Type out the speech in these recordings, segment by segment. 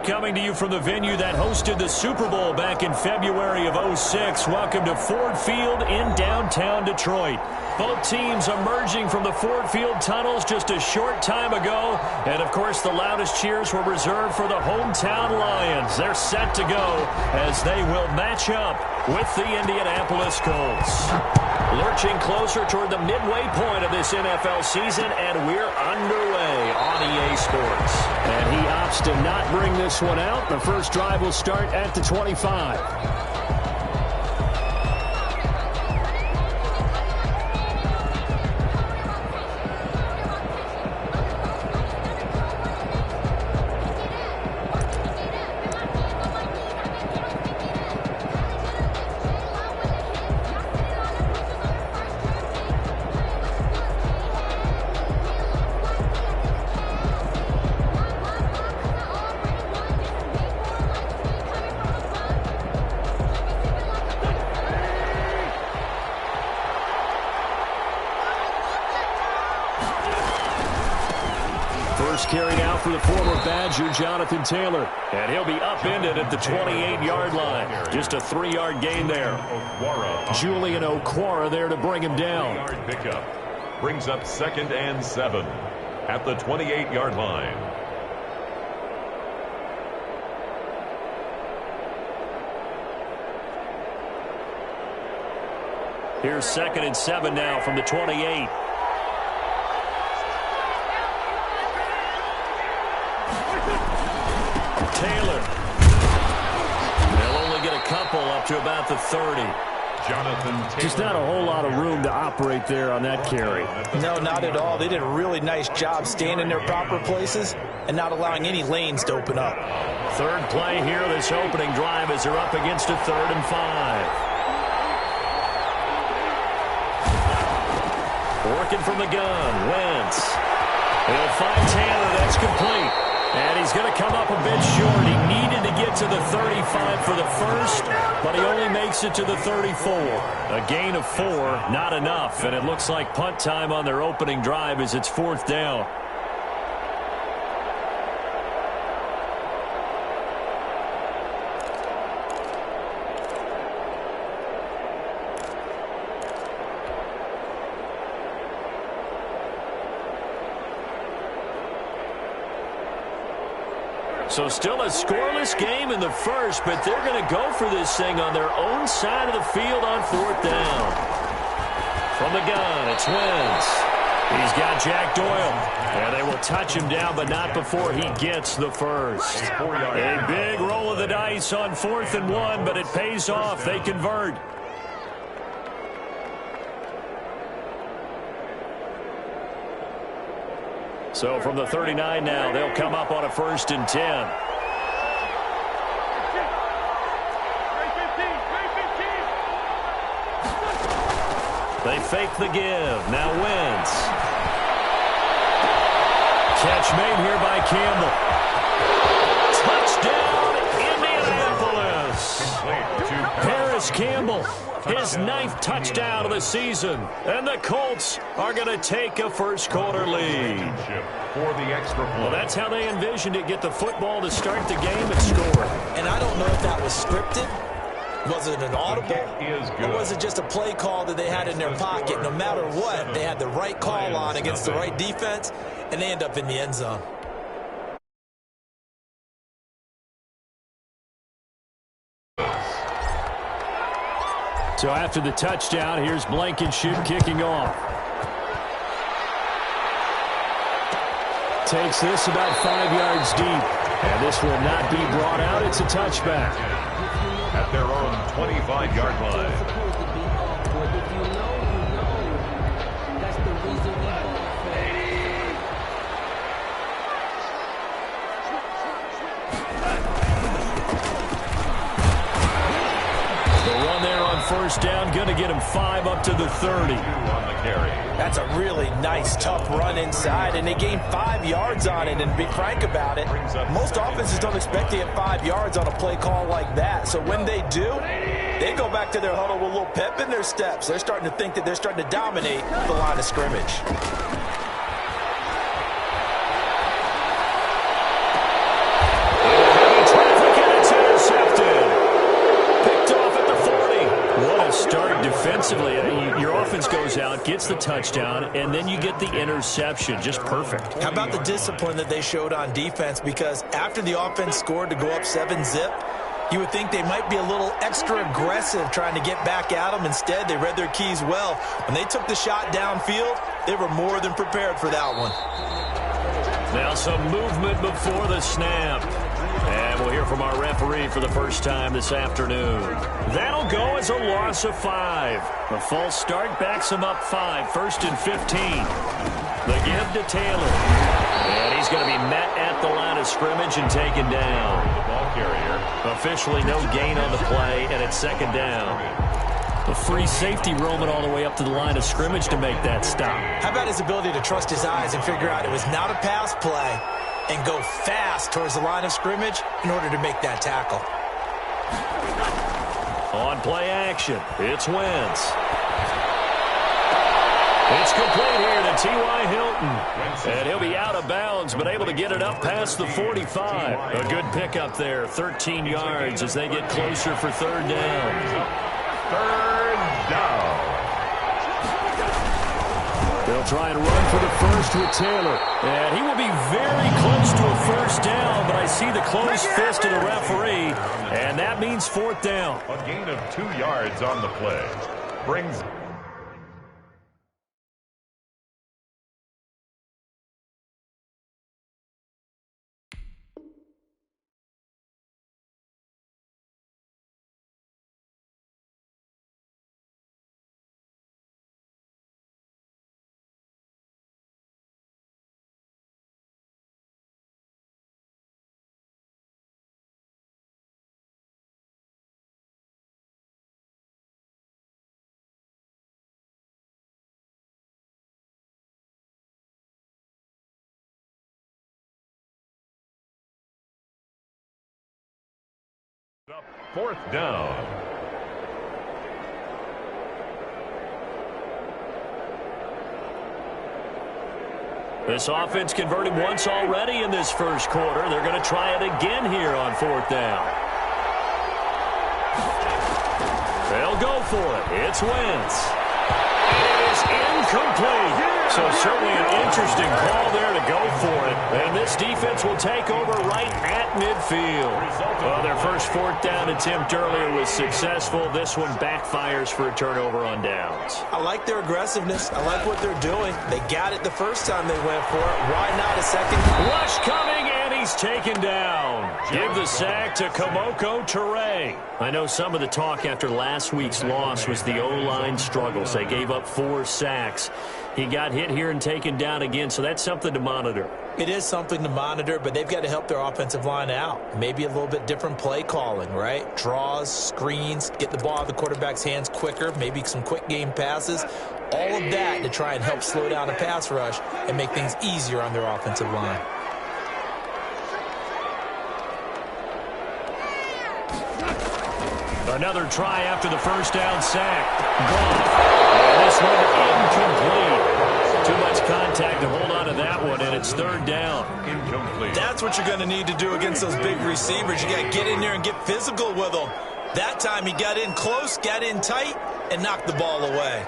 Coming to you from the venue that hosted the Super Bowl back in February of '06. Welcome to Ford Field in downtown Detroit. Both teams emerging from the Ford Field tunnels just a short time ago. And, of course, the loudest cheers were reserved for the hometown Lions. They're set to go as they will match up with the Indianapolis Colts. Lurching closer toward the midway point of this NFL season, and we're underway on EA Sports. And he opts to not bring this one out. The first drive will start at the 25. First carry now for the former Badger, Jonathan Taylor. And he'll be upended at the 28-yard line. Just a 3-yard gain there. Julian Okwara there to bring him down. Pickup brings up 2nd and 7 at the 28-yard line. Here's 2nd and 7 now from the 28. Taylor. They'll only get a couple up to about the 30. Jonathan Taylor. Just not a whole lot of room to operate there on that carry. No, not at all. They did a really nice job staying in their proper places and not allowing any lanes to open up. Third play here, this opening drive as they're up against a 3rd and 5. Working from the gun, Wentz. He'll find Taylor, that's complete. And he's going to come up a bit short. He needed to get to the 35 for the first, but he only makes it to the 34. A gain of 4, not enough. And it looks like punt time on their opening drive as it's 4th down. So still a scoreless game in the first, but they're going to go for this thing on their own side of the field on 4th down. From the gun, it's Wentz. He's got Jack Doyle. And they will touch him down, but not before he gets the first. A big roll of the dice on 4th and 1, but it pays off. They convert. So from the 39 now, they'll come up on a 1st and 10. They fake the give. Now Wentz. Catch made here by Campbell. Touchdown, Indianapolis. Paris Campbell. His 9th touchdown of the season. And the Colts are going to take a first-quarter lead. For the extra point. Well, that's how they envisioned it. Get the football to start the game and score. And I don't know if that was scripted. Was it an audible? Or was it just a play call that they had in their pocket? No matter what, they had the right call on against the right defense, and they end up in the end zone. So after the touchdown, here's Blankenship kicking off. Takes this about 5 yards deep. And this will not be brought out. It's a touchback. At their own 25-yard line. First down, going to get him 5 up to the 30. On the carry. That's a really nice, tough run inside, and they gained 5 yards on it. And to be frank about it, most offenses don't expect to get 5 yards on a play call like that. So when they do, they go back to their huddle with a little pep in their steps. They're starting to think that they're starting to dominate the line of scrimmage. defensively, your offense goes out, gets the touchdown, and then you get the interception. Just perfect. How about the discipline that they showed on defense? Because after the offense scored to go up 7-zip, you would think they might be a little extra aggressive trying to get back at them. Instead, they read their keys well. When they took the shot downfield, they were more than prepared for that one. Now some movement before the snap. And we'll hear from our referee for the first time this afternoon. That'll go as a loss of 5. A false start backs him up 5. 1st and 15. The give to Taylor. And he's going to be met at the line of scrimmage and taken down. The ball carrier. Officially no gain on the play, and it's 2nd down. A free safety roaming all the way up to the line of scrimmage to make that stop. How about his ability to trust his eyes and figure out it was not a pass play and go fast towards the line of scrimmage in order to make that tackle. On play action, it's Wentz. It's complete here to T.Y. Hilton. And he'll be out of bounds, but able to get it up past the 45. A good pickup there, 13 yards as they get closer for 3rd down. 3rd down. They'll try and run for the first with Taylor. And he will be very close to a 1st down, but I see the closed fist of the referee, and that means 4th down. A gain of 2 yards on the play. Brings... Up 4th down. This offense converted once already in this first quarter. They're going to try it again here on 4th down. They'll go for it. It's Wentz. And it is incomplete. So certainly an interesting call there to go for it. And this defense will take over right at midfield. Well, their first 4th down attempt earlier was successful. This one backfires for a turnover on downs. I like their aggressiveness. I like what they're doing. They got it the first time they went for it. Why not a second? Rush coming, and he's taken down. Give the sack to Kamoko Toure. I know some of the talk after last week's loss was the O-line struggles. They gave up 4 sacks. He got hit here and taken down again, so that's something to monitor. It is something to monitor, but they've got to help their offensive line out. Maybe a little bit different play calling, right? Draws, screens, get the ball out of the quarterback's hands quicker, maybe some quick game passes. All of that to try and help slow down a pass rush and make things easier on their offensive line. Another try after the first down sack. Gone. This one incomplete. Too much contact to hold on to that one, and it's 3rd down. Incomplete. That's what you're going to need to do against those big receivers. You got to get in there and get physical with them. That time he got in close, got in tight, and knocked the ball away.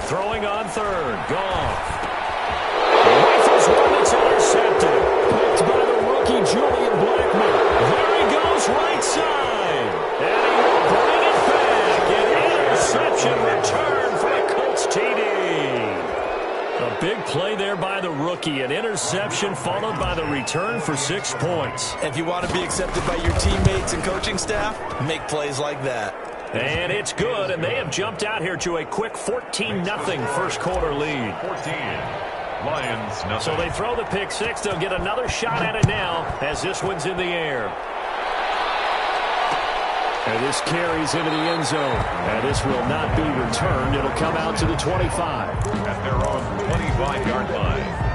Throwing on 3rd. Goff. Rifles one that's intercepted. Picked by the rookie Julian Blackman. There he goes right side. And he will bring it back. An interception return for a Colts TD. A big play there by the rookie. An interception followed by the return for 6 points. If you want to be accepted by your teammates and coaching staff, make plays like that. And it's good, and they have jumped out here to a quick 14-0 first quarter lead. 14. Lions, nothing. So they throw the pick 6. They'll get another shot at it now as this one's in the air. And this carries into the end zone. And this will not be returned. It'll come out to the 25. At their own 25-yard line.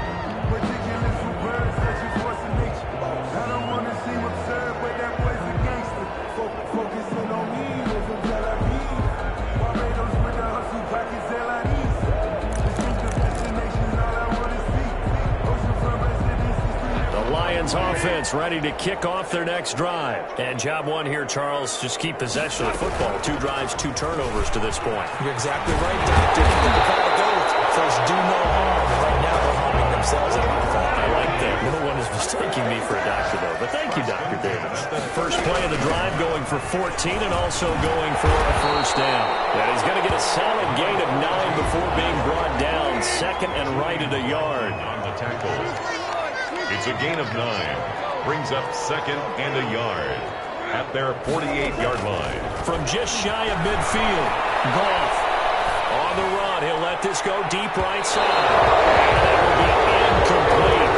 Lions ready to kick off their next drive. And job one here, Charles, just keep possession of the football. 2 drives, 2 turnovers to this point. You're exactly right, Doctor. Think of how it goes. First, do no harm. Right now, they're harming themselves in my phone. I like that. No one is mistaking me for a doctor, though. But thank you, Dr. Davis. First play of the drive going for 14 and also going for a first down. And he's going to get a solid gain of 9 before being brought down. Second and right at a yard. On the tackle. It's a gain of 9. Brings up second and a yard at their 48-yard line. From just shy of midfield, Goff on the run. He'll let this go deep right side. That will be incomplete.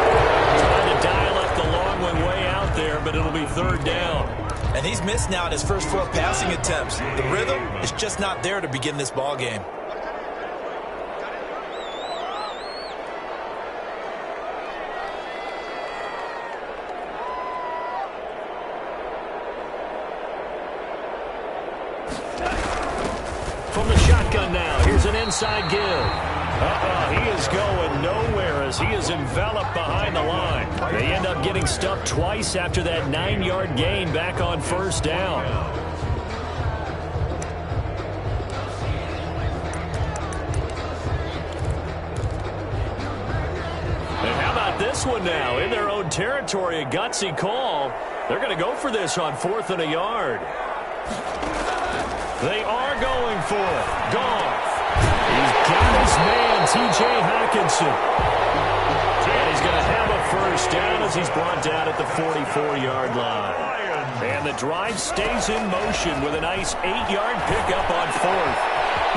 Trying to dial up the long one way out there, but it'll be third down. And he's missed now in his first 4 passing attempts. The rhythm is just not there to begin this ball game. From the shotgun now, here's an inside give. He is going nowhere as he is enveloped behind the line. They end up getting stuffed twice after that 9-yard gain back on first down. And how about this one now? In their own territory, a gutsy call. They're going to go for this on 4th and a yard. They are going for it. Goff. He's got his man, T.J. Hockenson. And he's going to have a first down as he's brought down at the 44-yard line. And the drive stays in motion with a nice 8-yard pickup on 4th.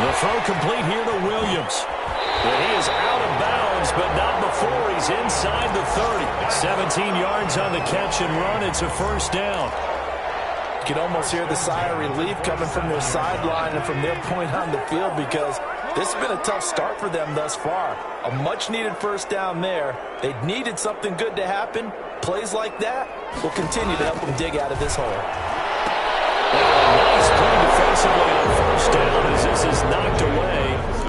The throw complete here to Williams. But he is out of bounds, but not before he's inside the 30. 17 yards on the catch and run. It's a first down. You can almost hear the sigh of relief coming from their sideline and from their point on the field because this has been a tough start for them thus far. A much-needed first down there. They needed something good to happen. Plays like that will continue to help them dig out of this hole. Nice play defensively on first down as this is knocked away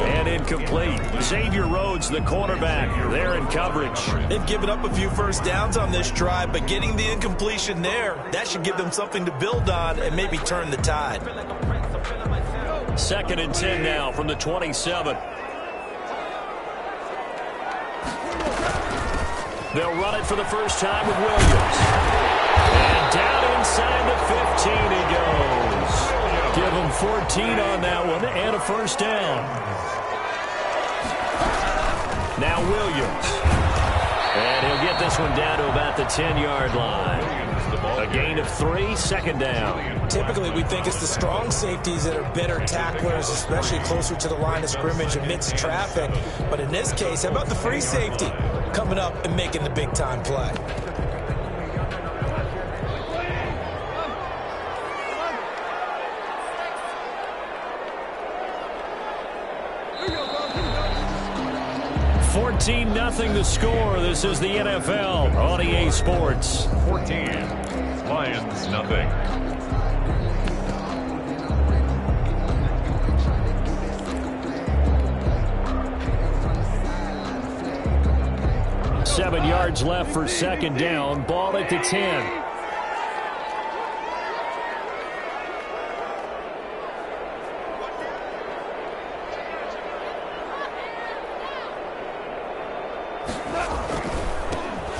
and incomplete. Xavier Rhodes, the cornerback, there in coverage. They've given up a few first downs on this drive, but getting the incompletion there, that should give them something to build on and maybe turn the tide. 2nd and 10 now from the 27. They'll run it for the first time with Williams. And down inside the 15 he goes. Give him 14 on that one and a first down. Now Williams. And he'll get this one down to about the 10-yard line. A gain of 3, second down. Typically, we think it's the strong safeties that are better tacklers, especially closer to the line of scrimmage amidst traffic. But in this case, how about the free safety coming up and making the big-time play? Nothing the score. This is the NFL on EA Sports. 14. Lions nothing. Seven yards left for second down. Ball at the 10.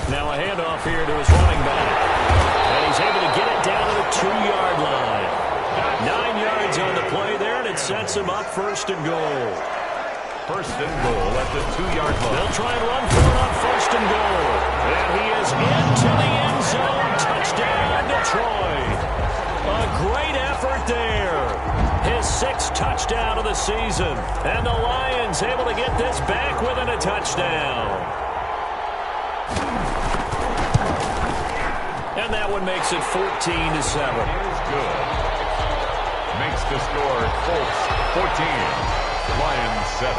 Now a handoff here to his running back. And he's able to get it down to the 2-yard line. 9 yards on the play there, and it sets him up first and goal. First and goal at the 2-yard line. They'll try and run for it on first and goal. And he is into the end zone. Touchdown, Detroit. A great effort there. His 6th touchdown of the season. And the Lions able to get this back within a touchdown. And that one makes it 14-7. Good. Makes the score Colts 14, Lions 7.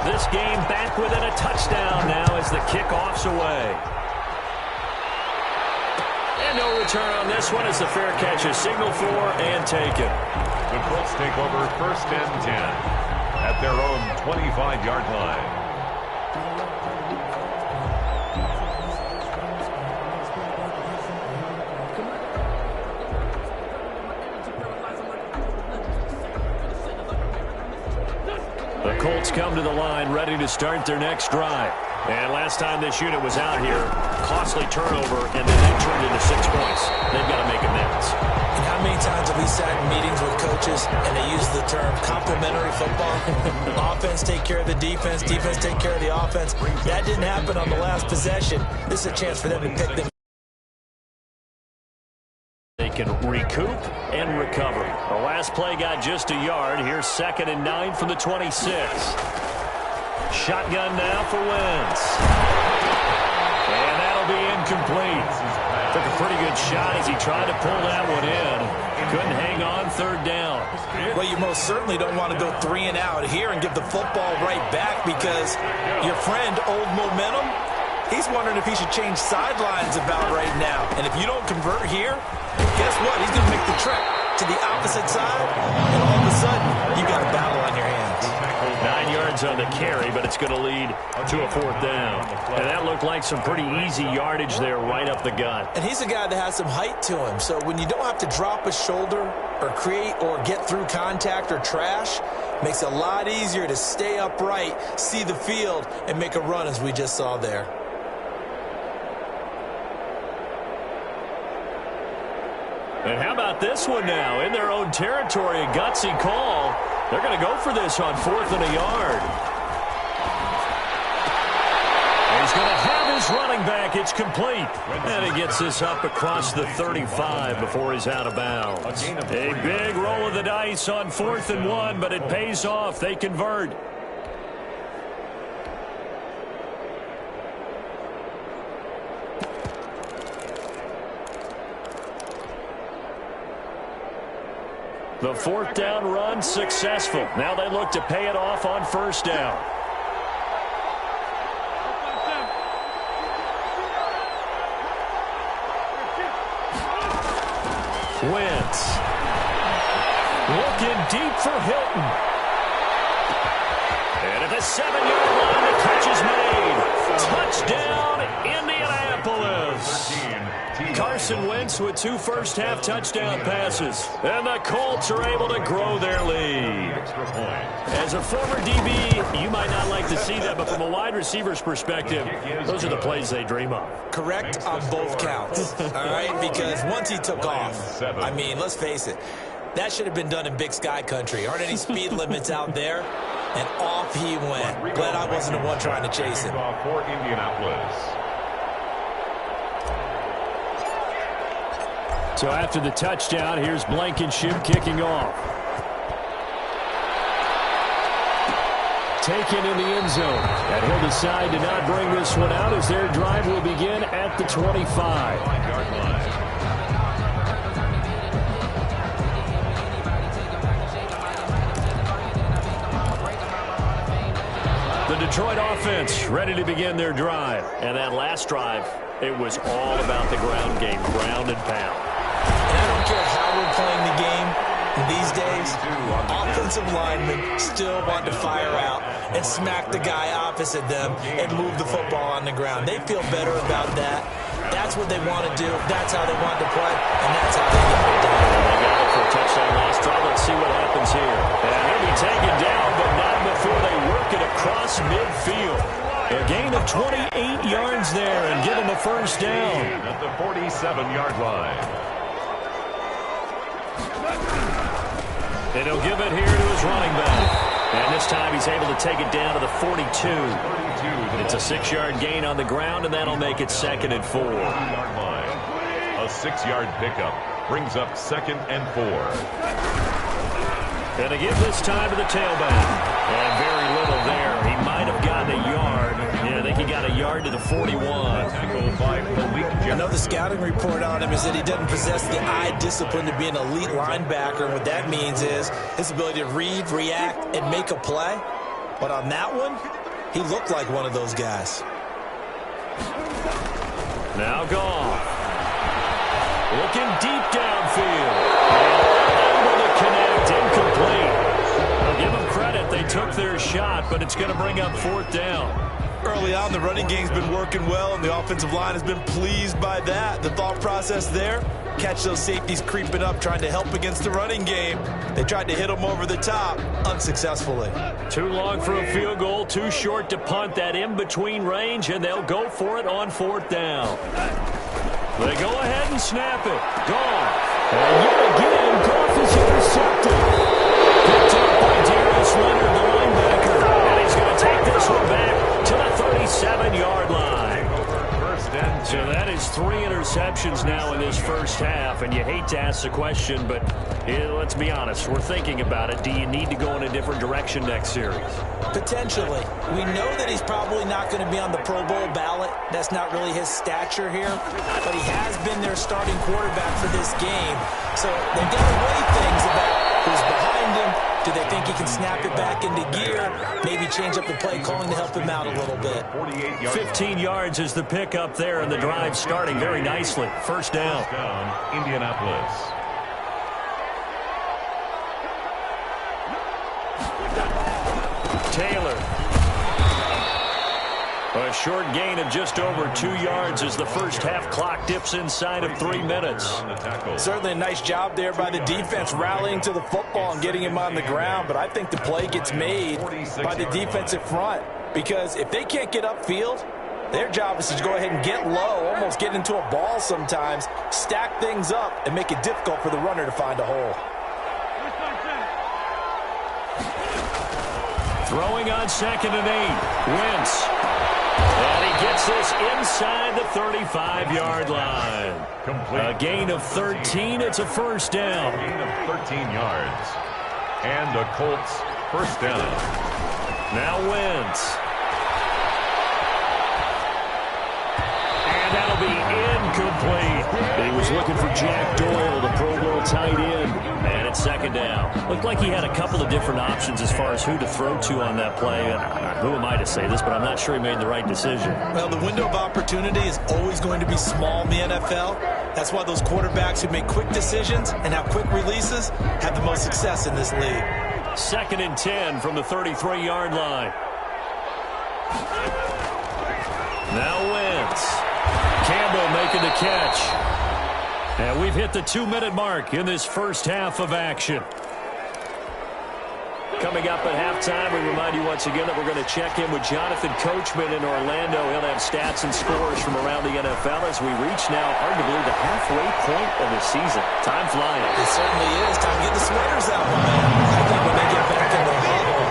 This game back within a touchdown now as the kickoff's away. And no return on this one as the fair catch is signaled for and taken. The Colts take over first and 10 at their own 25-yard line. The Colts come to the line, ready to start their next drive. And last time this unit was out here, costly turnover, and then they turned into 6 points. They've got to make amends. And how many times have we sat in meetings with coaches and they use the term complementary football? Offense take care of the defense, defense take care of the offense. That didn't happen on the last possession. This is a chance for them to pick them. They can recoup and recover. The last play got just a yard. Here's 2nd and 9 from the 26. Shotgun now for Wentz. And that'll be incomplete. Took a pretty good shot as he tried to pull that one in. Couldn't hang on 3rd down. Well, you most certainly don't want to go 3 and out here and give the football right back because your friend, Old Momentum, he's wondering if he should change sidelines about right now. And if you don't convert here, guess what? He's going to make the trek to the opposite side, and all of a sudden, you got a battle on your hands. 9 yards on the carry, but it's going to lead to a 4th down. And that looked like some pretty easy yardage there right up the gut. And he's a guy that has some height to him, so when you don't have to drop a shoulder or create or get through contact or trash, makes it a lot easier to stay upright, see the field, and make a run as we just saw there. And how about this one now? In their own territory, a gutsy call. They're going to go for this on 4th and a yard. And he's going to have his running back. It's complete. And he gets this up across the 35 before he's out of bounds. A big roll of the dice on 4th and 1, but it pays off. They convert. The 4th down run successful. Now they look to pay it off on 1st down. Wentz. Looking deep for Hilton. And at the 7-yard line, the catch is made. Touchdown, Indianapolis. Carson Wentz with 2 first-half touchdown passes. And the Colts are able to grow their lead. As a former DB, you might not like to see that, but from a wide receiver's perspective, those are the plays they dream of. Correct on both counts, all right? Because once he took off, I mean, let's face it, that should have been done in Big Sky country. Aren't any speed limits out there? And off he went. Glad I wasn't the one trying to chase him. For Indianapolis. So after the touchdown, here's Blankenship kicking off. Taken in the end zone. And he'll decide to not bring this one out as their drive will begin at the 25. The Detroit offense ready to begin their drive. And that last drive, it was all about the ground game, ground and pound. And I don't care how we're playing the game these days, offensive linemen still want to fire out and smack the guy opposite them and move the football on the ground. They feel better about that. That's what they want to do. That's how they want to play, and that's how they get it done. They got it for a touchdown last drive. Let's see what happens here. And he'll be taken down, but not before they work it across midfield. A gain of 28 yards there and give him a 1st down. At the 47-yard line. And he'll give it here to his running back. And this time he's able to take it down to the 42. It's a 6-yard gain on the ground, and that'll make it 2nd and 4. A 6-yard pickup brings up 2nd and 4. And they give this time to the tailback. And very little there. He might have gotten a yard. Yeah, I think he got a yard to the 41. I know the scouting report on him is that he doesn't possess the eye discipline to be an elite linebacker. And what that means is his ability to read, react, and make a play. But on that one, he looked like one of those guys. Now gone. Looking deep downfield. Able to connect, incomplete. I'll give them credit. They took their shot, but it's going to bring up 4th down. Early on, the running game's been working well, and the offensive line has been pleased by that. The thought process there, Catch those safeties creeping up, trying to help against the running game. They tried to hit them over the top, unsuccessfully. Too long for a field goal, too short to punt. That in-between range, and they'll go for it on 4th down. They go ahead and snap it. Goff. And yet again, Goff is intercepted. Picked up by Darius Leonard, the linebacker. And he's going to take this one back to the 37-yard line. So that is 3 interceptions now in this first half, and you hate to ask the question, but let's be honest, we're thinking about it. Do you need to go in a different direction next series? Potentially. We know that he's probably not going to be on the Pro Bowl ballot. That's not really his stature here, but he has been their starting quarterback for this game. So they've got to weigh things about who's behind him. Do they think he can snap it back into gear? Maybe change up the play calling to help him out a little bit. 15 yards is the pickup there, and the drive starting very nicely. First down. Indianapolis. Taylor. A short gain of just over 2 yards as the first half clock dips inside of 3 minutes. Certainly a nice job there by the defense rallying to the football and getting him on the ground, but I think the play gets made by the defensive front because if they can't get upfield, their job is to go ahead and get low, almost get into a ball sometimes, stack things up, and make it difficult for the runner to find a hole. Throwing on 2nd and 8. Wentz. And he gets this inside the 35-yard line. A gain of 13. It's a first down. A gain of 13 yards. And a Colts first down. Now Wentz. And that'll be incomplete. He was looking for Jack Doyle, the Pro Bowl tight end. And it's 2nd down. Looked like he had a couple of different options as far as who to throw to on that play. Who am I to say this, but I'm not sure he made the right decision. Well, the window of opportunity is always going to be small in the NFL. That's why those quarterbacks who make quick decisions and have quick releases have the most success in this league. 2nd and 10 from the 33-yard line. Now Wentz. Campbell making the catch. And we've hit the 2-minute mark in this first half of action. Coming up at halftime, we remind you once again that we're going to check in with Jonathan Coachman in Orlando. He'll have stats and scores from around the NFL as we reach now arguably the halfway point of the season. Time flying. It certainly is. Time to get the sweaters out, my man. I think when they get back in the huddle,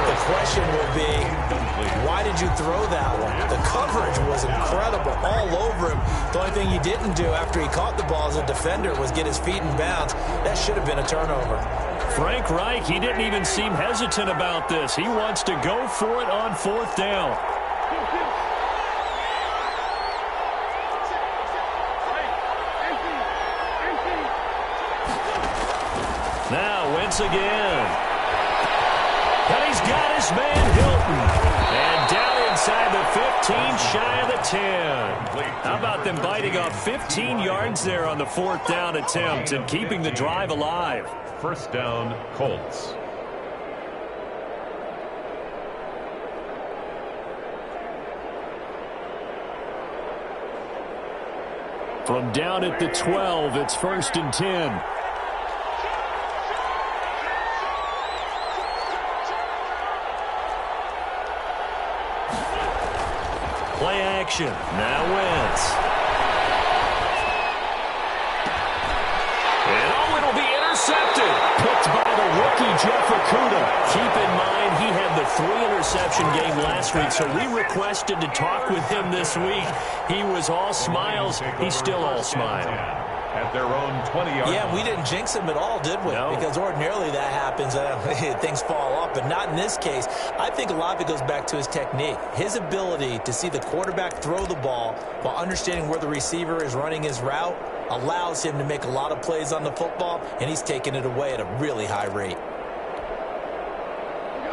the question will be, why did you throw that one? The coverage was incredible all over him. The only thing he didn't do after he caught the ball as a defender was get his feet in bounds. That should have been a turnover. Frank Reich, he didn't even seem hesitant about this. He wants to go for it on 4th down. Now Wentz again. And he's got his man Hilton. And down inside the 15, shy of the 10. How about them biting off 15 yards there on the 4th down attempt and keeping the drive alive? First down, Colts. From down at the 12, it's 1st and 10. Play action. Now Wentz. And it'll be intercepted. Picked by the rookie, Jeff Okudah. Keep in mind, he had the 3-interception game last week, so we requested to talk with him this week. He was all smiles. He's still all smile. At their own 20-yard line. Yeah, we didn't jinx him at all, did we? No. Because ordinarily that happens. Things fall off, but not in this case. I think a lot of it goes back to his technique. His ability to see the quarterback throw the ball while understanding where the receiver is running his route allows him to make a lot of plays on the football, and he's taking it away at a really high rate.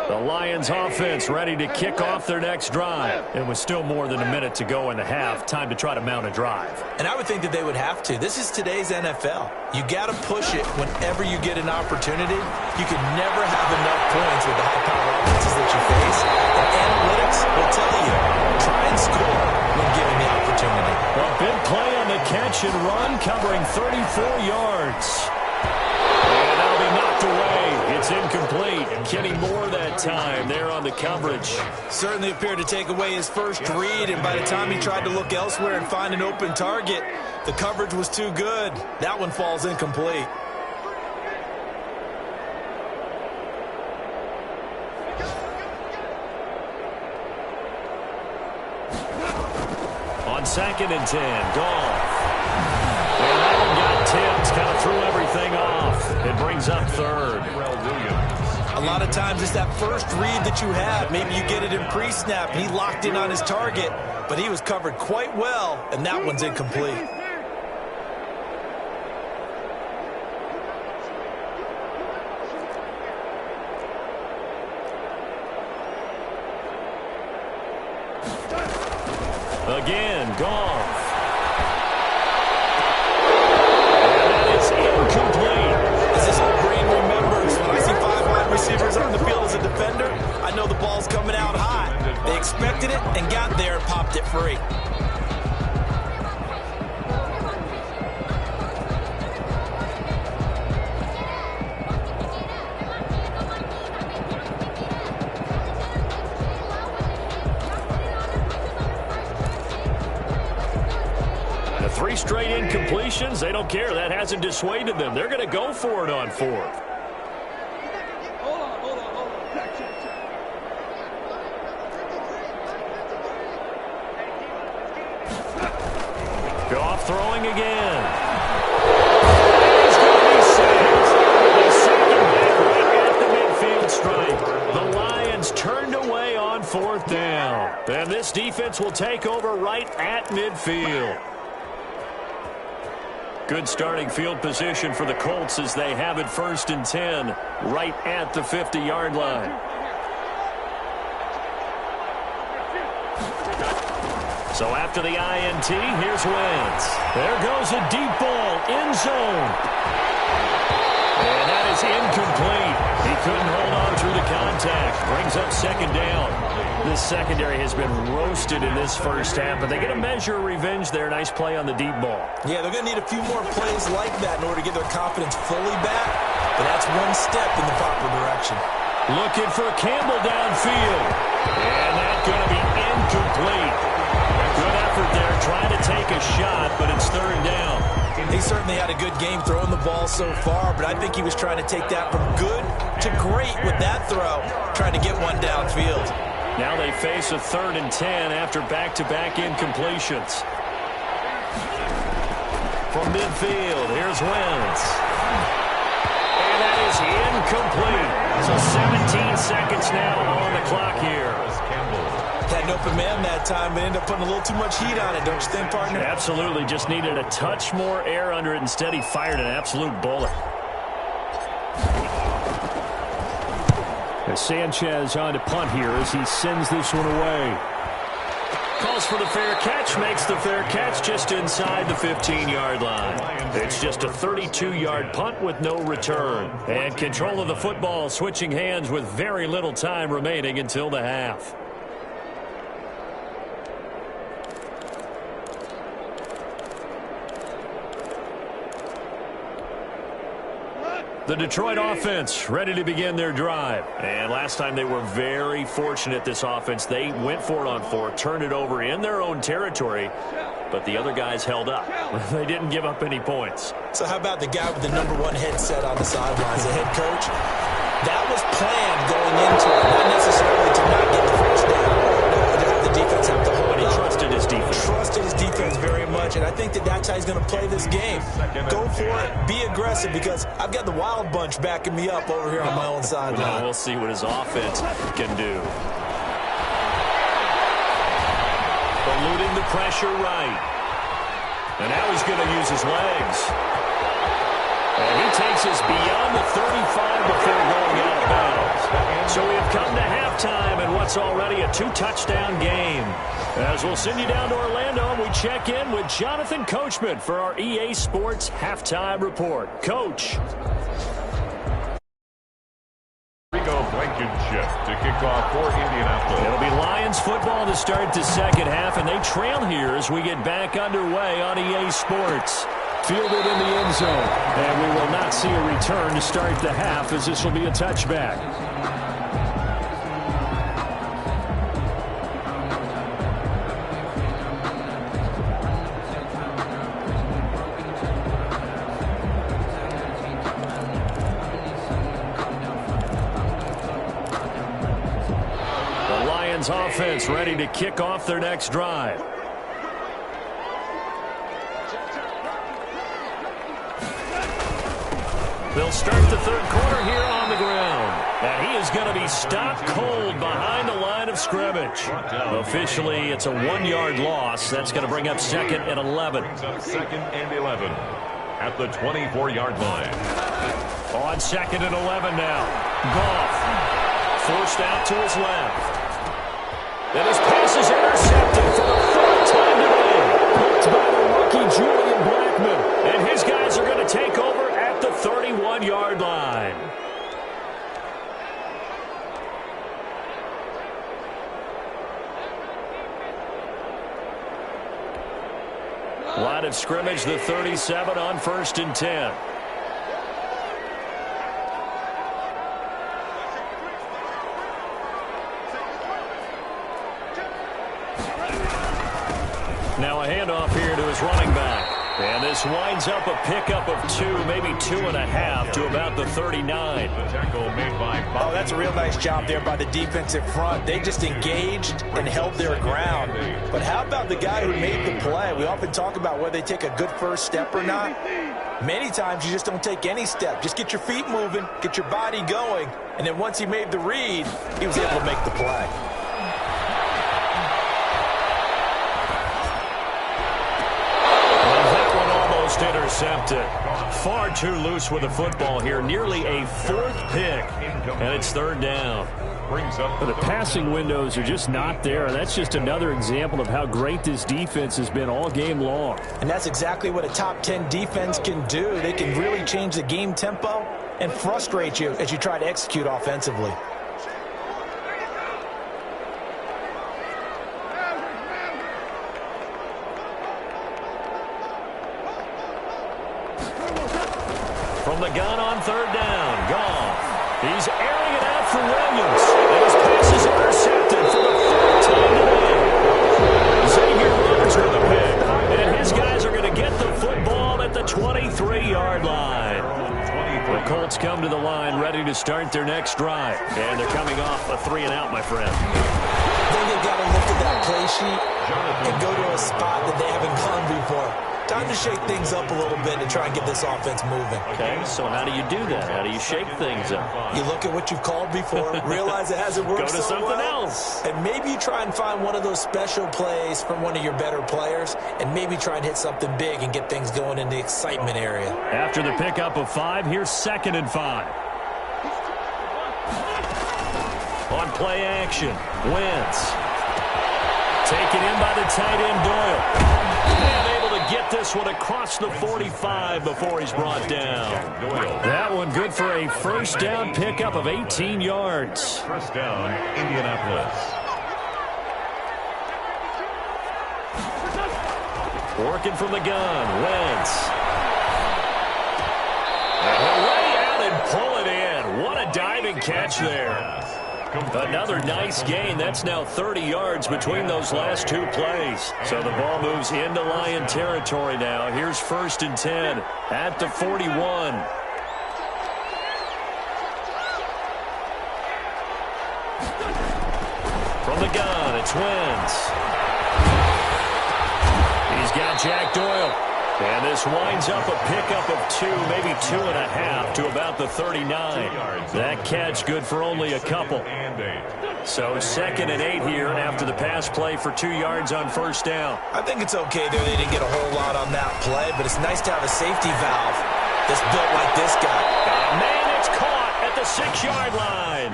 The Lions offense ready to kick off their next drive. It was still more than a minute to go in the half. Time to try to mount a drive. And I would think that they would have to. This is today's NFL. You got to push it whenever you get an opportunity. You can never have enough points with the high-powered offenses that you face. And analytics will tell you, try and score when given the opportunity. A big play on the catch and run, covering 34 yards. And that'll be knocked away. It's incomplete. Kenny Moore that time there on the coverage. Certainly appeared to take away his first read, and by the time he tried to look elsewhere and find an open target, the coverage was too good. That one falls incomplete. On 2nd and 10, Goff. And that one got tipped, kind of threw everything off. It brings up 3rd. A lot of times it's that first read that you have. Maybe you get it in pre-snap, and he locked in on his target, but he was covered quite well, and that one's incomplete. Again, Goff. And that is incomplete. As this old brain remembers, when I see 5 wide receivers on the field as a defender, I know the ball's coming out high. They expected it and got there and popped it free. The 3 straight incompletions, they don't care. That hasn't dissuaded them. They're going to go for it on 4th. Goff throwing again. He's going to be sacked. They sack him back right at the midfield stripe. The Lions turned away on 4th down. And this defense will take over right at midfield. Good starting field position for the Colts as they have it 1st and 10 right at the 50-yard line. So after the INT, here's Wentz. There goes a deep ball, end zone. And that is incomplete. He couldn't hold on through the contact. Brings up 2nd down. This secondary has been roasted in this first half, but they get a measure of revenge there. Nice play on the deep ball. Yeah, they're going to need a few more plays like that in order to get their confidence fully back, but that's one step in the proper direction. Looking for Campbell downfield. And that's going to be incomplete. Good effort there, trying to take a shot, but it's 3rd down. He certainly had a good game throwing the ball so far, but I think he was trying to take that from good to great with that throw, trying to get one downfield. Now they face a 3rd and 10 after back-to-back incompletions. From midfield, here's Wentz. And that is incomplete. So 17 seconds now on the clock here. Had an open man that time, but ended up putting a little too much heat on it, don't you think, partner? Absolutely. Just needed a touch more air under it. Instead, he fired an absolute bullet. As Sanchez on to punt here as he sends this one away. Calls for the fair catch, makes the fair catch just inside the 15-yard line. It's just a 32-yard punt with no return. And control of the football switching hands with very little time remaining until the half. The Detroit offense ready to begin their drive. And last time they were very fortunate, this offense. They went for it on 4th, turned it over in their own territory, but the other guys held up. They didn't give up any points. So how about the guy with the #1 headset on the sidelines, the head coach? That was planned going into it, not necessarily to not get the first down. The defense have to hold But he up. trusted his defense. Trusted his defense very much, and I think that that's how he's going to play this game. Go for it, be aggressive, because I've got the Wild Bunch backing me up over here on my own sideline. Now we'll see what his offense can do. Eluding the pressure right. And now he's going to use his legs. And he takes us beyond the 35 before going out of bounds. So we have come to halftime in what's already a 2-touchdown game. As we'll send you down to Orlando, and we check in with Jonathan Coachman for our EA Sports Halftime Report. Coach. Blankenship to kick off for Indianapolis. It'll be Lions football to start the second half, and they trail here as we get back underway on EA Sports. Fielded in the end zone, and we will not see a return to start the half as this will be a touchback. Offense ready to kick off their next drive. They'll start the third quarter here on the ground. And he is going to be stopped cold behind the line of scrimmage. Officially, it's a 1-yard loss. That's going to bring up 2nd and 11. Second and 11 at the 24-yard line. On 2nd and 11 now. Goff forced out to his left. And his pass is intercepted for the 4th time today. Picked by the rookie Julian Blackmon. And his guys are going to take over at the 31-yard line. Line of scrimmage, the 37 on 1st and 10. Now a handoff here to his running back. And this winds up a pickup of 2, maybe 2.5 to about the 39. Oh, that's a real nice job there by the defensive front. They just engaged and held their ground. But how about the guy who made the play? We often talk about whether they take a good first step or not. Many times you just don't take any step. Just get your feet moving, get your body going, and then once he made the read, he was able to make the play. Intercepted. Far too loose with the football here. Nearly a 4th pick. And it's 3rd down. But the passing windows are just not there. That's just another example of how great this defense has been all game long. And that's exactly what a top 10 defense can do. They can really change the game tempo and frustrate you as you try to execute offensively. From the gun on 3rd down, Goff. He's airing it out for Williams. And his pass is intercepted for the 4th time today. Xavier Rhodes with the pick. And his guys are going to get the football at the 23-yard line. The Colts come to the line ready to start their next drive. And they're coming off a 3-and-out, my friend. I think they've got to look at that play sheet and go to a spot that they haven't gone before. Time to shake things up a little bit and try and get this offense moving. Okay, so how do you do that? How do you shake things up? You look at what you've called before, realize it hasn't worked so well. Go to something else. And maybe you try and find one of those special plays from one of your better players, and maybe try and hit something big and get things going in the excitement area. After the pickup of 5, here's 2nd and 5. On play action, Wentz. Taken in by the tight end Doyle. And able to get this one across the 45 before he's brought down. That one good for a 1st down pickup of 18 yards. 1st down, Indianapolis. Working from the gun, Wentz. And he'll lay out and pull it in. What a diving catch there. Another nice gain. That's now 30 yards between those last 2 plays. So the ball moves into Lion territory now. Here's 1st and 10 at the 41. From the gun, it's Wentz. He's got Jack Doyle. And this winds up a pickup of 2, maybe 2.5 to about the 39. That catch good for only a couple. So 2nd and 8 here after the pass play for 2 yards on 1st down. I think it's okay there. They didn't get a whole lot on that play, but it's nice to have a safety valve that's built like this guy. Man, it's caught at the 6-yard line.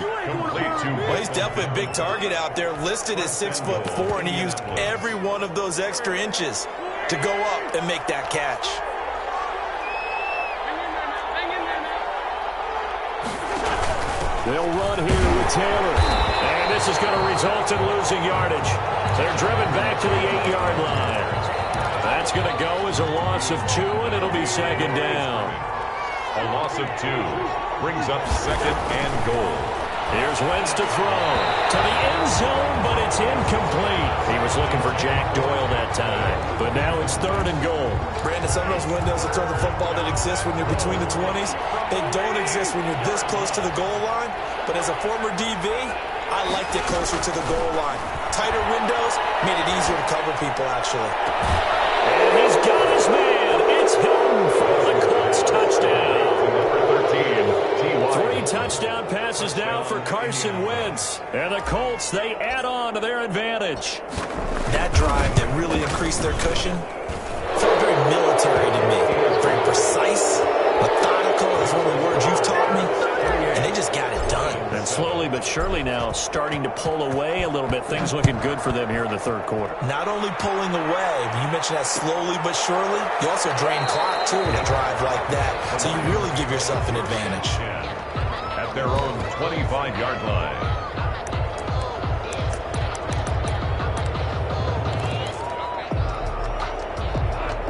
Well, he's definitely a big target out there, listed as 6'4", and he used every one of those extra inches to go up and make that catch. They'll run here with Taylor. And this is going to result in losing yardage. They're driven back to the 8-yard line. That's going to go as a loss of 2, and it'll be second down. A loss of 2 brings up second and goal. Here's Wentz to throw to the end zone, but it's incomplete. He was looking for Jack Doyle that time, but now it's third and goal. Brandon, some of those windows that throw the football that exist when you're between the 20s, they don't exist when you're this close to the goal line. But as a former DB, I liked it closer to the goal line. Tighter windows made it easier to cover people, actually. And he's got his man. It's Hilton for the Colts touchdown. 3 touchdown passes now for Carson Wentz. And the Colts, they add on to their advantage. That drive that really increased their cushion felt very military to me. Very precise, methodical is one of the words you've taught me. And they just got it done. And slowly but surely now starting to pull away a little bit. Things looking good for them here in the third quarter. Not only pulling away, but you mentioned that slowly but surely. You also drain clock, too, in a drive like that. So you really give yourself an advantage. At their own 25-yard line.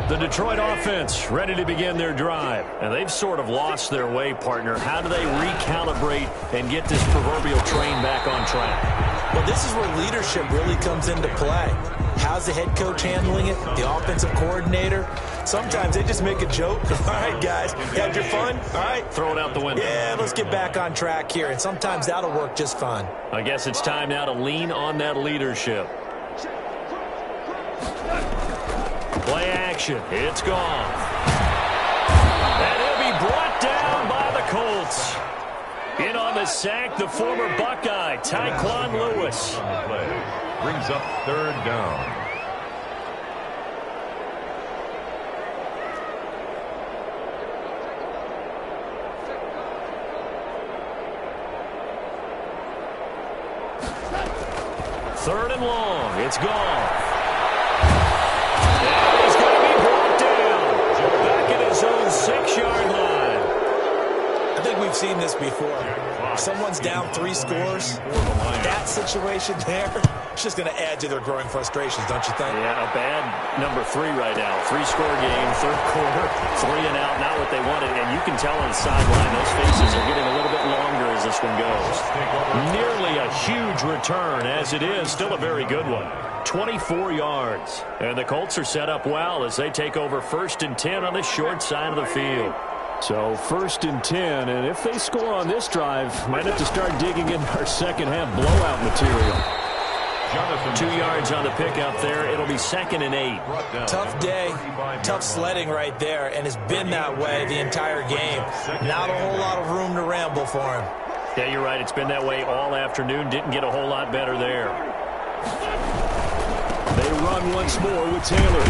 The Detroit offense ready to begin their drive. And they've sort of lost their way, partner. How do they recalibrate and get this proverbial train back on track? Well, this is where leadership really comes into play. How's the head coach handling it? The offensive coordinator? Sometimes they just make a joke. All right, guys, you had your fun? All right. Throw it out the window. Yeah, let's get back on track here. And sometimes that'll work just fine. I guess it's time now to lean on that leadership. Play action. It's gone. And he'll be brought down by the Colts. In on the sack, the former Buckeye, Tyquan Lewis. Brings up third down. Third and long. It's gone. And he's going to be brought down. Back at his own 6-yard line. I think we've seen this before. If someone's down 3 scores, that situation there, it's just going to add to their growing frustrations, don't you think? Yeah, a bad number 3 right now. 3-score game, third quarter, 3 and out, not what they wanted. And you can tell on the sideline, those faces are getting a little bit longer as this one goes. Nearly a huge return, as it is, still a very good one. 24 yards. And the Colts are set up well as they take over 1st and 10 on the short side of the field. So 1st and 10, and if they score on this drive, might have to start digging in our second half blowout material. 2 yards on the pickup there. It'll be 2nd and 8. Tough day, tough sledding right there, and it's been that way the entire game. Not a whole lot of room to ramble for him. Yeah, you're right. It's been that way all afternoon. Didn't get a whole lot better there. They run once more with Taylor.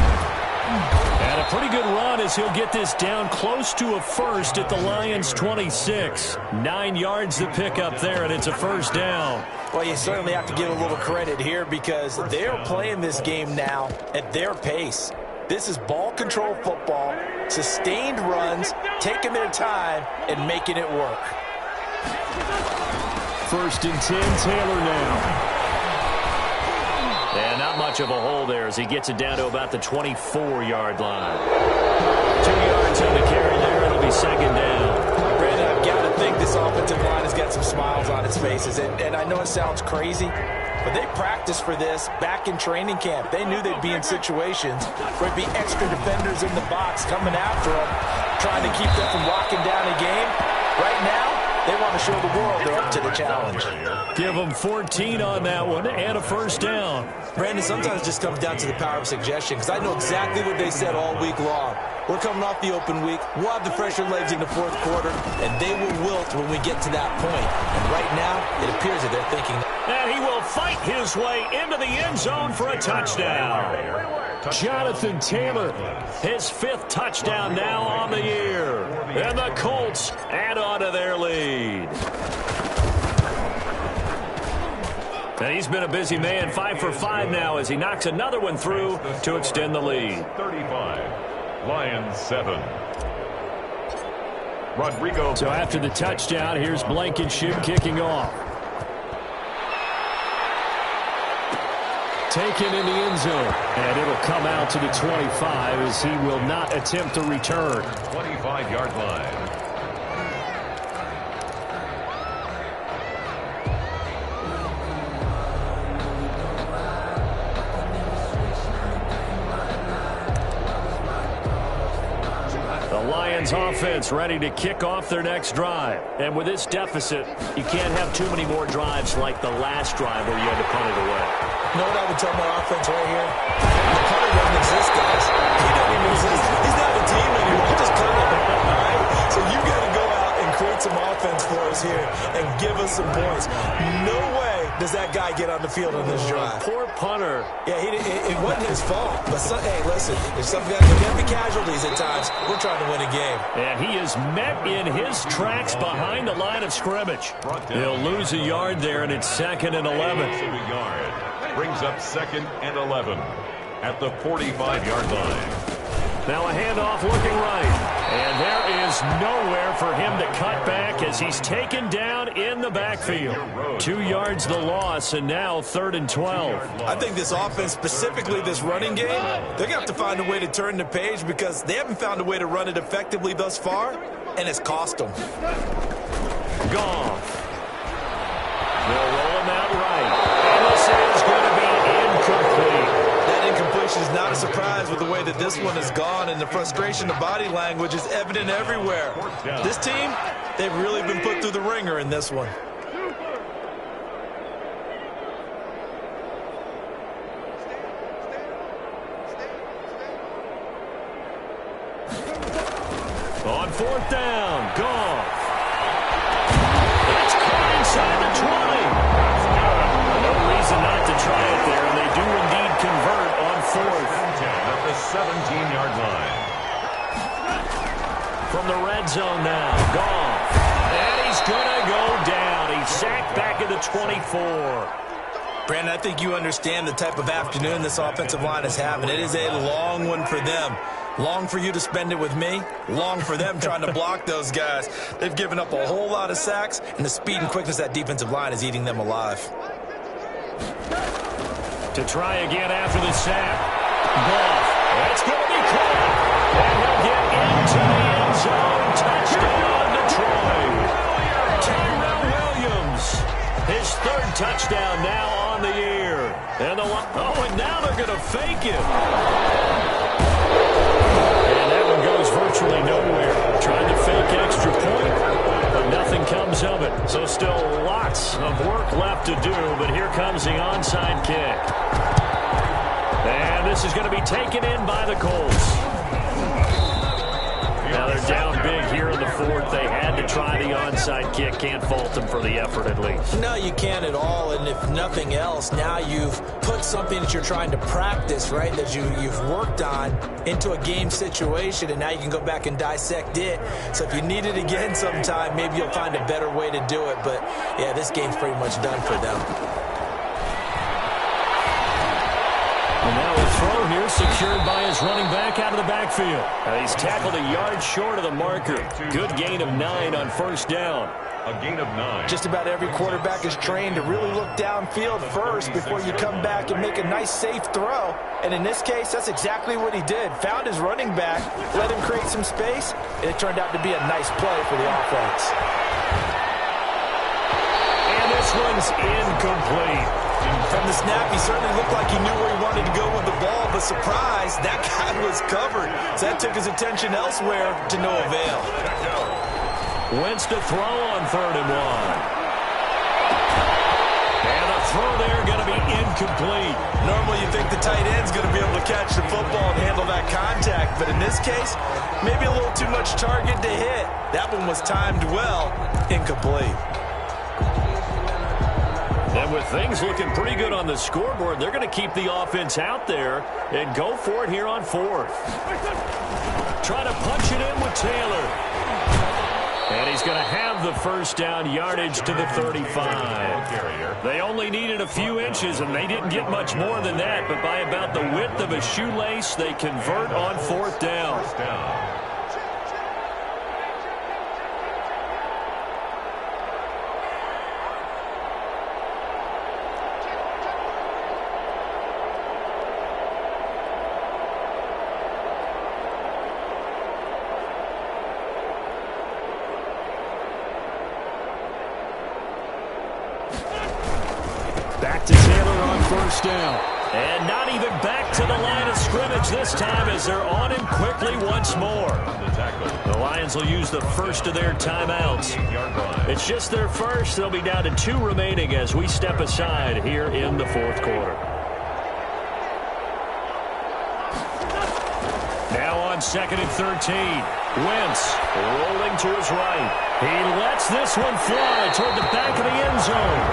And a pretty good run as he'll get this down close to a first at the Lions' 26. 9 yards to pick up there, and it's a first down. Well, you certainly have to give a little credit here because they're playing this game now at their pace. This is ball control football, sustained runs, taking their time, and making it work. 1st and 10, Taylor now. And not much of a hole there as he gets it down to about the 24-yard line. 2 yards on the carry there. It'll be 2nd down. Brandon, I've got to think this offensive line has got some smiles on its faces. And I know it sounds crazy, but they practiced for this back in training camp. They knew they'd be in situations where there'd be extra defenders in the box coming after them, trying to keep them from locking down a game. Right now, they want to show the world they're up to the challenge. Give them 14 on that one and a first down. Brandon, sometimes it just comes down to the power of suggestion because I know exactly what they said all week long. We're coming off the open week. We'll have the fresher legs in the 4th quarter, and they will wilt when we get to that point. And right now, it appears that they're thinking. And he will fight his way into the end zone for a touchdown. Jonathan Taylor, his 5th touchdown now on the year. And the Colts add on to their lead. And he's been a busy man, 5 for 5 now as he knocks another one through to extend the lead. 35, Lions 7. Rodrigo. So after the touchdown, here's Blankenship kicking off. Taken in the end zone. And it'll come out to the 25 as he will not attempt to return. 25-yard line. Lions offense ready to kick off their next drive. And with this deficit, you can't have too many more drives like the last drive where you had to punt it away. You know what I would tell my offense right here? The punter doesn't exist, guys. He doesn't even exist. He's not a team anymore. Just punt it. All right? So you've got to go out and create some offense for us here and give us some points. No way does that guy get on the field on this drive. Poor punter. Yeah, it wasn't his fault. But, hey, listen, if some guys can be casualties at times, we're trying to win a game. And he is met in his tracks behind the line of scrimmage. He'll lose a yard there, and it's 2nd and 11. Brings up 2nd and 11 at the 45-yard line. Now a handoff looking right. And there is nowhere for him to cut back as he's taken down in the backfield. 2 yards the loss, and now 3rd and 12. I think this offense, specifically this running game, they're going to have to find a way to turn the page because they haven't found a way to run it effectively thus far, and it's cost them. Goff. They'll roll him out right. And this is going to be incomplete. That incompletion is not a surprise with the way that this one has gone, and the frustration of body language is evident everywhere. This team, they've really been put through the ringer in this one. On 4th down, Goff. It's caught inside the 20. No reason not to try it there, and they do indeed convert on 4th. At the 17-yard line. From the red zone now, Goff. And he's going to go down. He's sacked back at the 24. Brandon, I think you understand the type of afternoon this offensive line is having. It is a long one for them. Long for you to spend it with me. Long for them trying to block those guys. They've given up a whole lot of sacks, and the speed and quickness of that defensive line is eating them alive. To try again after the sack. Goff. That's going to be caught. And he'll get into the end zone. Touchdown, Detroit. Tyrell Williams. His 3rd touchdown now on the year. And and now they're going to fake it. And that one goes virtually nowhere. Trying to fake extra point, but nothing comes of it. So still lots of work left to do, but here comes the onside kick. And this is going to be taken in by the Colts. Now they're down big here in the 4th. They had to try the onside kick. Can't fault them for the effort at least. No, you can't at all. And if nothing else, now you've put something that you're trying to practice, right, that you've worked on into a game situation, and now you can go back and dissect it. So if you need it again sometime, maybe you'll find a better way to do it. But, yeah, this game's pretty much done for them. And now a throw here secured by his running back out of the backfield. He's tackled a yard short of the marker. Good gain of 9 on 1st down. A gain of 9. Just about every quarterback is trained to really look downfield first before you come back and make a nice, safe throw. And in this case, that's exactly what he did. Found his running back, let him create some space, and it turned out to be a nice play for the offense. And this one's incomplete. From the snap, he certainly looked like he knew where he wanted to go with the ball, but surprise, that guy was covered. So that took his attention elsewhere to no avail. Wentz to throw on 3rd and 1. And a throw there going to be incomplete. Normally you think the tight end's going to be able to catch the football and handle that contact, but in this case, maybe a little too much target to hit. That one was timed well, incomplete. And with things looking pretty good on the scoreboard, they're going to keep the offense out there and go for it here on 4th. Try to punch it in with Taylor. And he's going to have the 1st down, yardage to the 35. They only needed a few inches, and they didn't get much more than that. But by about the width of a shoelace, they convert on 4th down. Back to Taylor on first down. And not even back to the line of scrimmage this time as they're on him quickly once more. The Lions will use the first of their timeouts. It's just their first. They'll be down to 2 remaining as we step aside here in the fourth quarter. Now on 2nd and 13. Wentz rolling to his right. He lets this one fly toward the back of the end zone.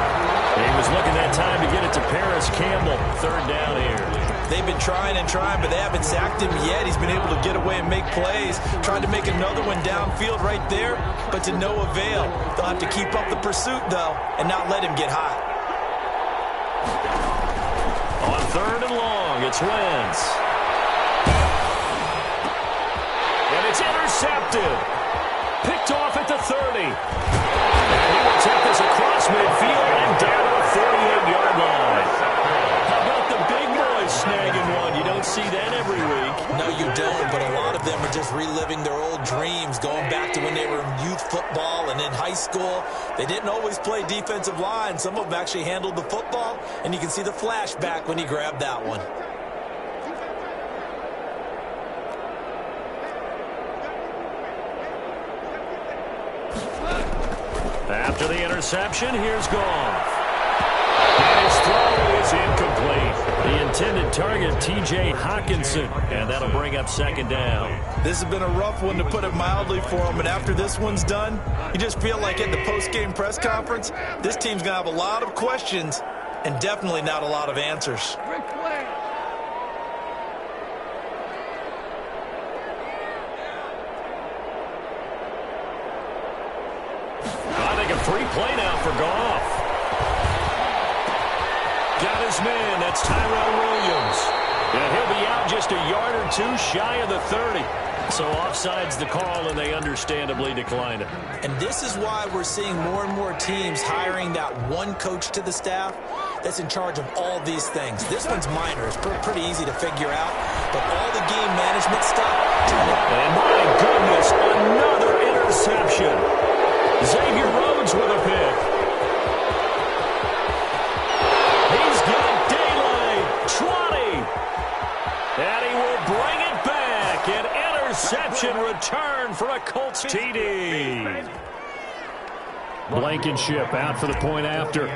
He was looking that time to get it to Paris Campbell. 3rd down here. They've been trying and trying, but they haven't sacked him yet. He's been able to get away and make plays. Tried to make another one downfield right there, but to no avail. They'll have to keep up the pursuit, though, and not let him get hot. On 3rd and long, it's Wentz. And it's intercepted. Picked off at the 30. And he will take this across midfield and down to the 48-yard line. How about the big boys snagging one? You don't see that every week. No, you don't, but a lot of them are just reliving their old dreams, going back to when they were in youth football and in high school. They didn't always play defensive line. Some of them actually handled the football, and you can see the flashback when he grabbed that one. After the interception, here's Goff. And his throw is incomplete. The intended target, T.J. Hawkinson, and that'll bring up 2nd down. This has been a rough one, to put it mildly, for him, and after this one's done, you just feel like at the post-game press conference, this team's going to have a lot of questions and definitely not a lot of answers. Free play now for Goff. Got his man. That's Tyrell Williams. And he'll be out just a yard or 2 shy of the 30. So offside's the call, and they understandably decline it. And this is why we're seeing more and more teams hiring that one coach to the staff that's in charge of all these things. This one's minor. It's pretty easy to figure out. But all the game management stuff. And my goodness, another interception. Xavier Rhodes with a pick. He's got daylight. 20. And he will bring it back. An interception return for a Colts TD. Blankenship out for the point after.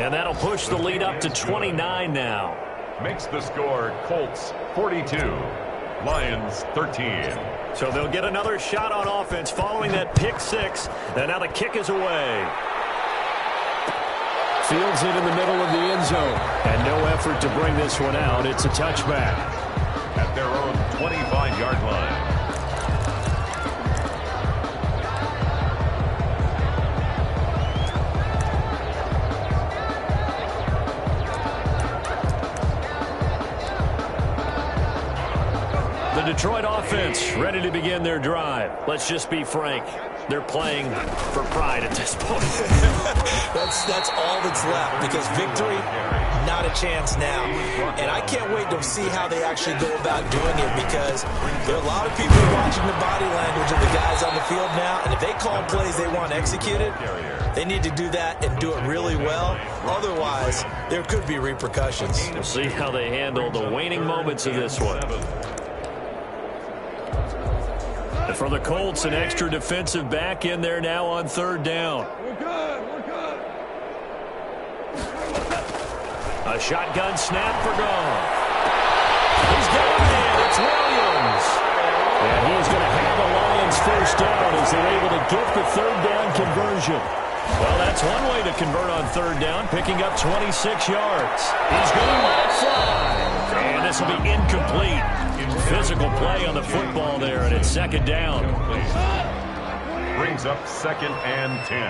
And that'll push the lead up to 29 now. Makes the score Colts 42. Lions 13. So they'll get another shot on offense following that pick 6. And now the kick is away. Fields it in the middle of the end zone. And no effort to bring this one out. It's a touchback. At their own 25-yard line. Detroit offense ready to begin their drive. Let's just be frank. They're playing for pride at this point. That's all that's left, because victory, not a chance now. And I can't wait to see how they actually go about doing it, because there are a lot of people watching the body language of the guys on the field now, and if they call plays they want executed, they need to do that and do it really well. Otherwise, there could be repercussions. We'll see how they handle the waning moments of this one. For the Colts, an extra defensive back in there now on 3rd down. We're good. A shotgun snap for Goff. He's got a man. It's Williams. And he's going to have the Lions first down as they're able to get the 3rd down conversion. Well, that's one way to convert on 3rd down, picking up 26 yards. He's going to let it fly. And this will be incomplete. Physical play on the football there, and it's 2nd down. Brings up 2nd and 10.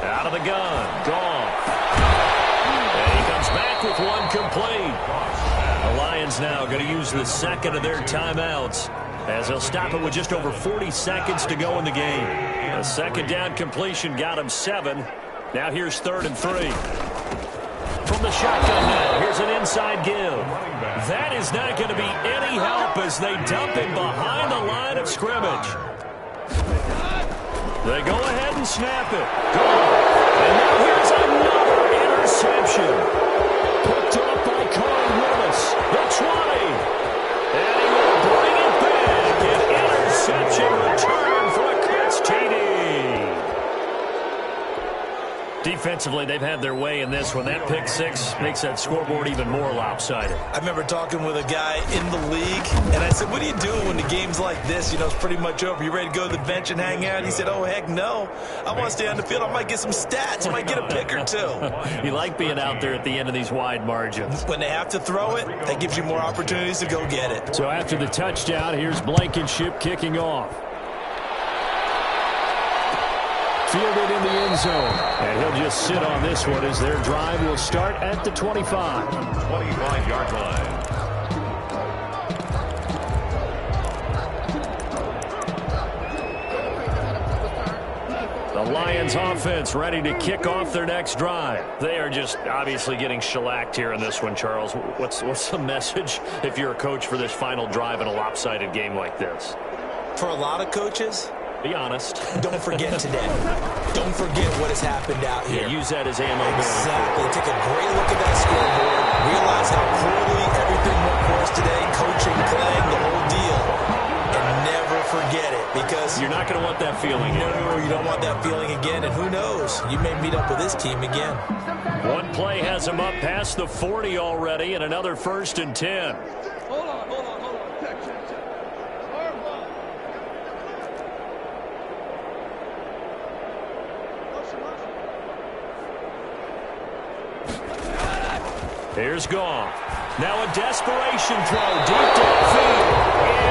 Out of the gun, Goff. And he comes back with one complete. The Lions now going to use the 2nd of their timeouts, as they'll stop it with just over 40 seconds to go in the game. A 2nd down completion got him 7. Now here's 3rd and 3. From the shotgun now, here's an inside onside give. That is not going to be any help as they dump him behind the line of scrimmage. They go ahead and snap it. Gone. And now here's another interception. Picked up by Carl Willis. The 20. And he will bring it back. An interception return for a catch TD. Defensively, they've had their way in this one. That pick six makes that scoreboard even more lopsided. I remember talking with a guy in the league, and I said, what are you doing when the game's like this? You know, it's pretty much over. You ready to go to the bench and hang out? He said, oh, heck no. I want to stay on the field. I might get some stats. I might get a pick or two. You like being out there at the end of these wide margins. When they have to throw it, that gives you more opportunities to go get it. So after the touchdown, here's Blankenship kicking off. Fielded in the end zone. And he'll just sit on this one as their drive will start at the 25. 25-yard line. The Lions offense ready to kick off their next drive. They are just obviously getting shellacked here in this one, Charles. What's the message if you're a coach for this final drive in a lopsided game like this? For a lot of coaches, be honest. Don't forget today. Don't forget what has happened out here. Yeah, use that as ammo. Exactly. Take a great look at that scoreboard. Realize how poorly everything went for us today. Coaching, playing, the whole deal. And never forget it, because you're not going to want that feeling. No, you don't want that feeling again. And who knows? You may meet up with this team again. One play has him up past the 40 already, and another 1st and 10. Hold on. Here's Goff. Now a desperation throw deep downfield.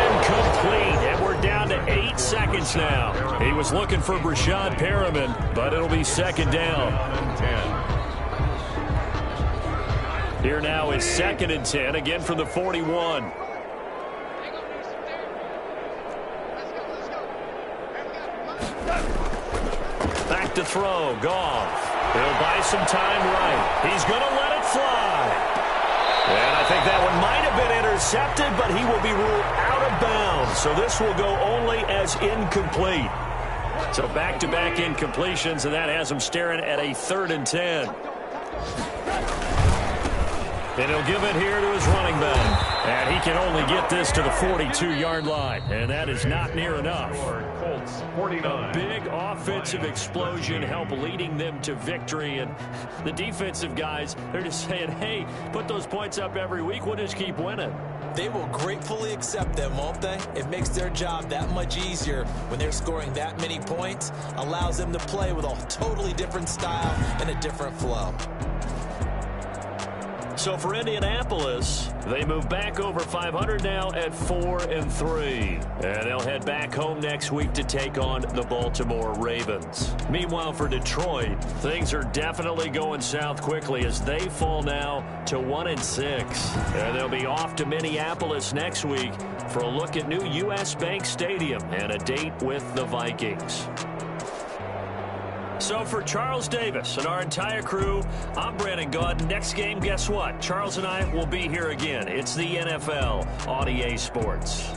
Incomplete. And we're down to 8 seconds now. He was looking for Brashad Perriman, but it'll be 2nd down. 10. Here now is 2nd and 10, again from the 41. Back to throw. Goff. He'll buy some time right. He's going to let it fly. And I think that one might have been intercepted, but he will be ruled out of bounds. So this will go only as incomplete. So back-to-back incompletions, and that has him staring at a 3rd and 10. And he'll give it here to his running back. And he can only get this to the 42-yard line. And that is not near enough. Colts, 49. A big offensive explosion help leading them to victory. And the defensive guys, they're just saying, hey, put those points up every week. We'll just keep winning. They will gratefully accept them, won't they? It makes their job that much easier when they're scoring that many points. Allows them to play with a totally different style and a different flow. So for Indianapolis, they move back over 500 now at 4-3. And they'll head back home next week to take on the Baltimore Ravens. Meanwhile, for Detroit, things are definitely going south quickly as they fall now to 1-6. And they'll be off to Minneapolis next week for a look at new U.S. Bank Stadium and a date with the Vikings. So for Charles Davis and our entire crew, I'm Brandon Gaudin. Next game, guess what? Charles and I will be here again. It's the NFL on EA Sports.